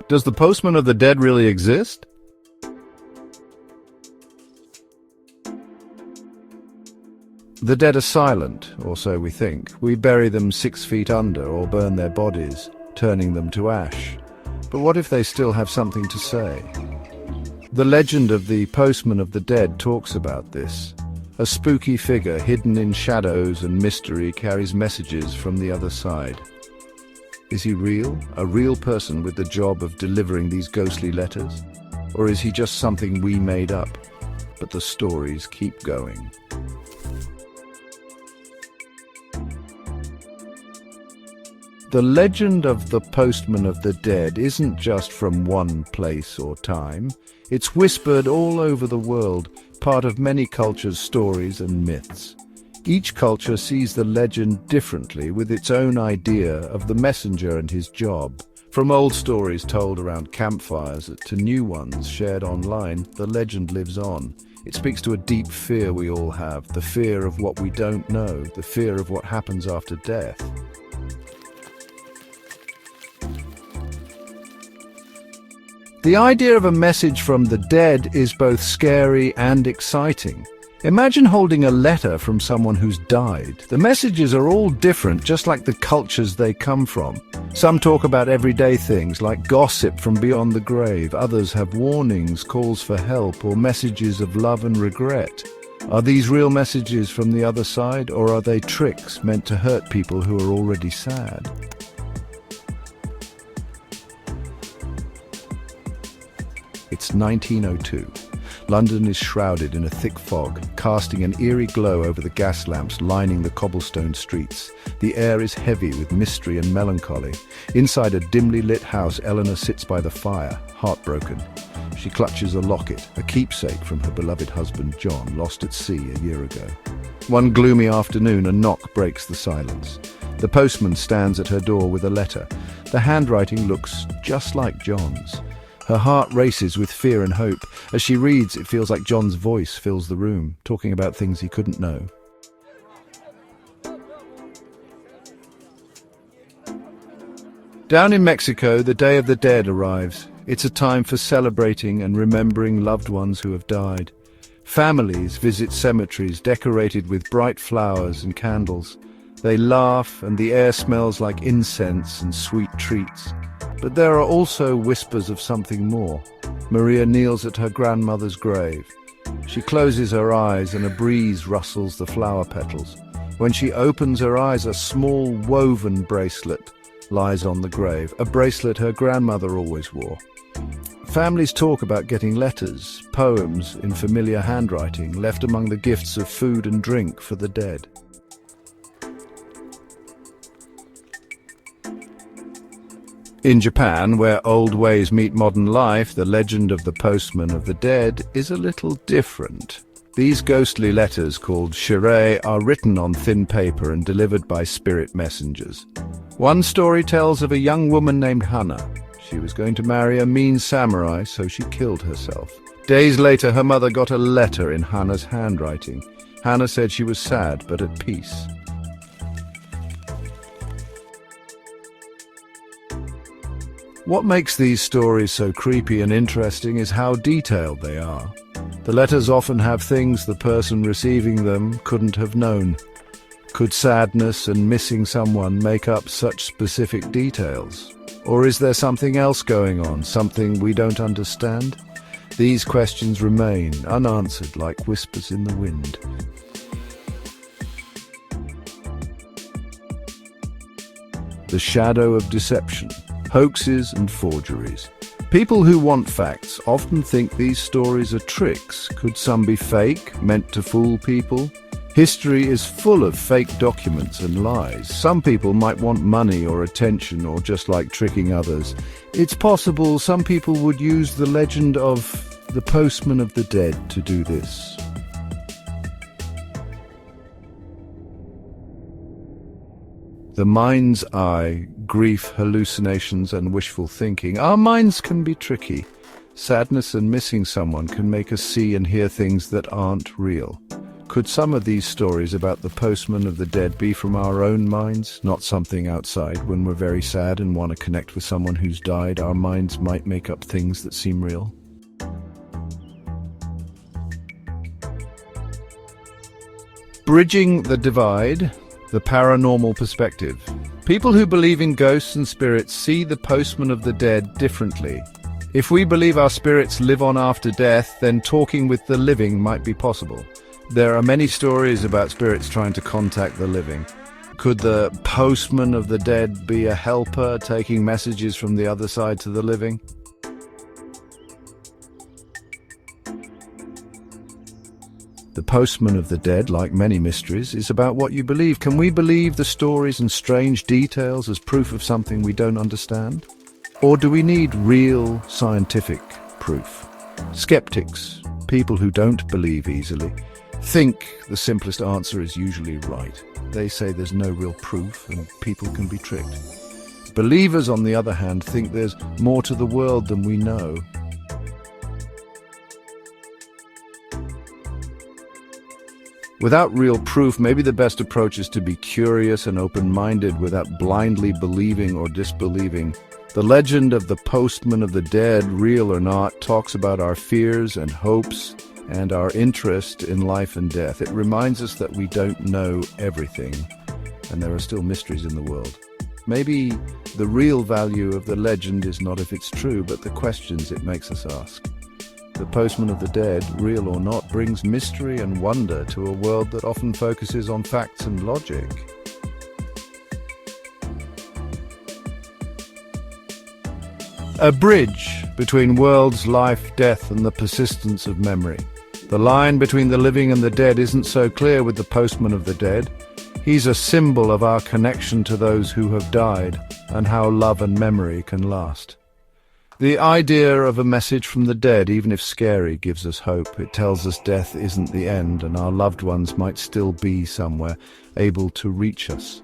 Does the Postman of the Dead really exist? The dead are silent, or so we think. We bury them 6 feet under or burn their bodies, turning them to ash. But what if they still have something to say? The legend of the Postman of the Dead talks about this. A spooky figure hidden in shadows and mystery carries messages from the other side. Is he real? A real person with the job of delivering these ghostly letters? Or is he just something we made up? But the stories keep going. The legend of the Postman of the Dead isn't just from one place or time. It's whispered all over the world, part of many cultures' stories and myths. Each culture sees the legend differently, with its own idea of the messenger and his job. From old stories told around campfires to new ones shared online, the legend lives on. It speaks to a deep fear we all have, the fear of what we don't know, the fear of what happens after death. The idea of a message from the dead is both scary and exciting. Imagine holding a letter from someone who's died. The messages are all different, just like the cultures they come from. Some talk about everyday things, like gossip from beyond the grave. Others have warnings, calls for help, or messages of love and regret. Are these real messages from the other side, or are they tricks meant to hurt people who are already sad? It's 1902. London is shrouded in a thick fog, casting an eerie glow over the gas lamps lining the cobblestone streets. The air is heavy with mystery and melancholy. Inside a dimly lit house, Eleanor sits by the fire, heartbroken. She clutches a locket, a keepsake from her beloved husband John, lost at sea a year ago. One gloomy afternoon, a knock breaks the silence. The postman stands at her door with a letter. The handwriting looks just like John's. Her heart races with fear and hope. As she reads, it feels like John's voice fills the room, talking about things he couldn't know. Down in Mexico, the Day of the Dead arrives. It's a time for celebrating and remembering loved ones who have died. Families visit cemeteries decorated with bright flowers and candles. They laugh, and the air smells like incense and sweet treats. But there are also whispers of something more. Maria kneels at her grandmother's grave. She closes her eyes and a breeze rustles the flower petals. When she opens her eyes, a small woven bracelet lies on the grave, a bracelet her grandmother always wore. Families talk about getting letters, poems in familiar handwriting, left among the gifts of food and drink for the dead. In Japan, where old ways meet modern life, the legend of the Postman of the Dead is a little different. These ghostly letters, called shirei, are written on thin paper and delivered by spirit messengers. One story tells of a young woman named Hana. She was going to marry a mean samurai, so she killed herself. Days later, her mother got a letter in Hana's handwriting. Hana said she was sad, but at peace. What makes these stories so creepy and interesting is how detailed they are. The letters often have things the person receiving them couldn't have known. Could sadness and missing someone make up such specific details? Or is there something else going on, something we don't understand? These questions remain unanswered like whispers in the wind. The shadow of deception. Hoaxes and forgeries. People who want facts often think these stories are tricks. Could some be fake, meant to fool people? History is full of fake documents and lies. Some people might want money or attention or just like tricking others. It's possible some people would use the legend of the Postman of the Dead to do this. The mind's eye, grief, hallucinations and wishful thinking. Our minds can be tricky. Sadness and missing someone can make us see and hear things that aren't real. Could some of these stories about the postman of the dead be from our own minds, not something outside? When we're very sad and want to connect with someone who's died, our minds might make up things that seem real. Bridging the divide, the paranormal perspective. People who believe in ghosts and spirits see the postman of the dead differently. If we believe our spirits live on after death, then talking with the living might be possible. There are many stories about spirits trying to contact the living. Could the postman of the dead be a helper taking messages from the other side to the living? The postman of the dead, like many mysteries, is about what you believe. Can we believe the stories and strange details as proof of something we don't understand? Or do we need real scientific proof? Skeptics, people who don't believe easily, think the simplest answer is usually right. They say there's no real proof and people can be tricked. Believers, on the other hand, think there's more to the world than we know. Without real proof, maybe the best approach is to be curious and open-minded without blindly believing or disbelieving. The legend of the postman of the dead, real or not, talks about our fears and hopes and our interest in life and death. It reminds us that we don't know everything, and there are still mysteries in the world. Maybe the real value of the legend is not if it's true, but the questions it makes us ask. The postman of the dead, real or not, brings mystery and wonder to a world that often focuses on facts and logic. A bridge between worlds, life, death, and the persistence of memory. The line between the living and the dead isn't so clear with the postman of the dead. He's a symbol of our connection to those who have died and how love and memory can last. The idea of a message from the dead, even if scary, gives us hope. It tells us death isn't the end and our loved ones might still be somewhere, able to reach us.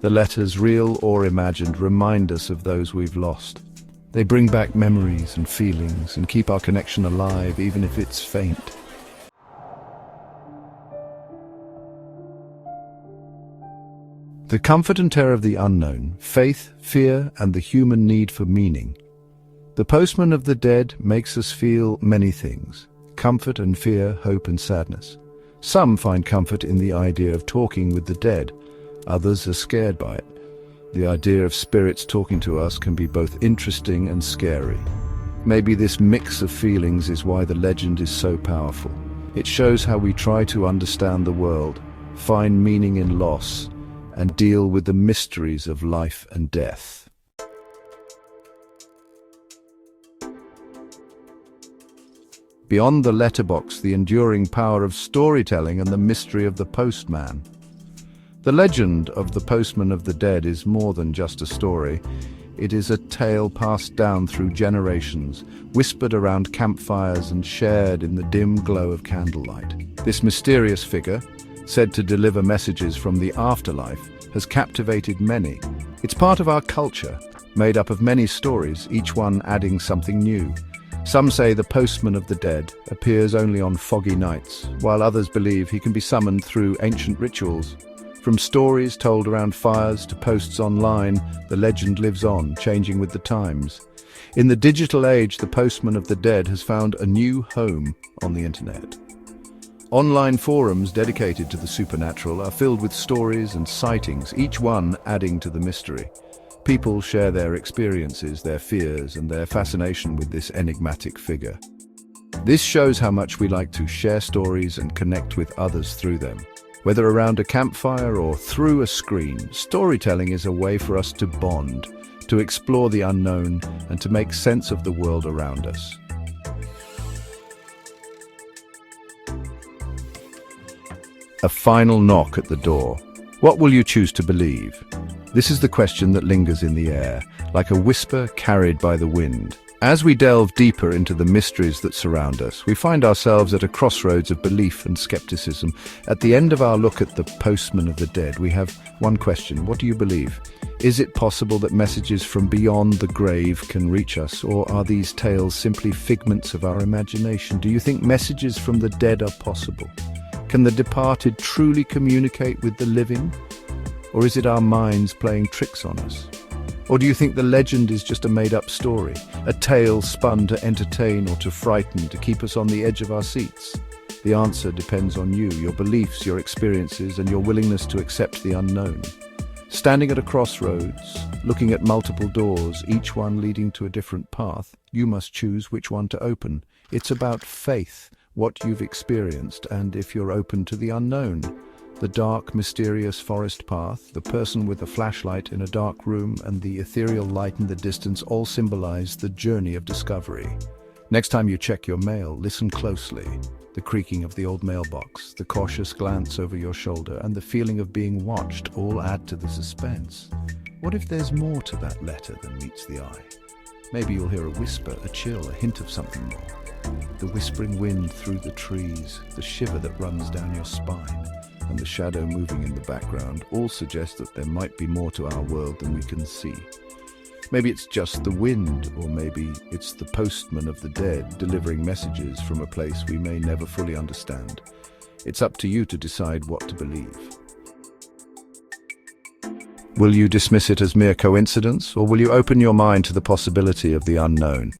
The letters, real or imagined, remind us of those we've lost. They bring back memories and feelings and keep our connection alive, even if it's faint. The comfort and terror of the unknown, faith, fear, and the human need for meaning. The postman of the dead makes us feel many things: comfort and fear, hope and sadness. Some find comfort in the idea of talking with the dead. Others are scared by it. The idea of spirits talking to us can be both interesting and scary. Maybe this mix of feelings is why the legend is so powerful. It shows how we try to understand the world, find meaning in loss, and deal with the mysteries of life and death. Beyond the letterbox, the enduring power of storytelling and the mystery of the postman. The legend of the postman of the dead is more than just a story. It is a tale passed down through generations, whispered around campfires and shared in the dim glow of candlelight. This mysterious figure, said to deliver messages from the afterlife, has captivated many. It's part of our culture, made up of many stories, each one adding something new. Some say the postman of the dead appears only on foggy nights, while others believe he can be summoned through ancient rituals. From stories told around fires to posts online, the legend lives on, changing with the times. In the digital age, the postman of the dead has found a new home on the internet. Online forums dedicated to the supernatural are filled with stories and sightings, each one adding to the mystery. People share their experiences, their fears, and their fascination with this enigmatic figure. This shows how much we like to share stories and connect with others through them. Whether around a campfire or through a screen, storytelling is a way for us to bond, to explore the unknown, and to make sense of the world around us. A final knock at the door. What will you choose to believe? This is the question that lingers in the air, like a whisper carried by the wind. As we delve deeper into the mysteries that surround us, we find ourselves at a crossroads of belief and skepticism. At the end of our look at the postman of the dead, we have one question: what do you believe? Is it possible that messages from beyond the grave can reach us, or are these tales simply figments of our imagination? Do you think messages from the dead are possible? Can the departed truly communicate with the living? Or is it our minds playing tricks on us? Or do you think the legend is just a made-up story, a tale spun to entertain or to frighten, to keep us on the edge of our seats? The answer depends on you, your beliefs, your experiences, and your willingness to accept the unknown. Standing at a crossroads, looking at multiple doors, each one leading to a different path, you must choose which one to open. It's about faith, what you've experienced, and if you're open to the unknown. The dark, mysterious forest path, the person with a flashlight in a dark room, and the ethereal light in the distance all symbolize the journey of discovery. Next time you check your mail, listen closely. The creaking of the old mailbox, the cautious glance over your shoulder, and the feeling of being watched all add to the suspense. What if there's more to that letter than meets the eye? Maybe you'll hear a whisper, a chill, a hint of something more. The whispering wind through the trees, the shiver that runs down your spine, and the shadow moving in the background all suggest that there might be more to our world than we can see. Maybe it's just the wind, or maybe it's the postman of the dead delivering messages from a place we may never fully understand. It's up to you to decide what to believe. Will you dismiss it as mere coincidence, or will you open your mind to the possibility of the unknown?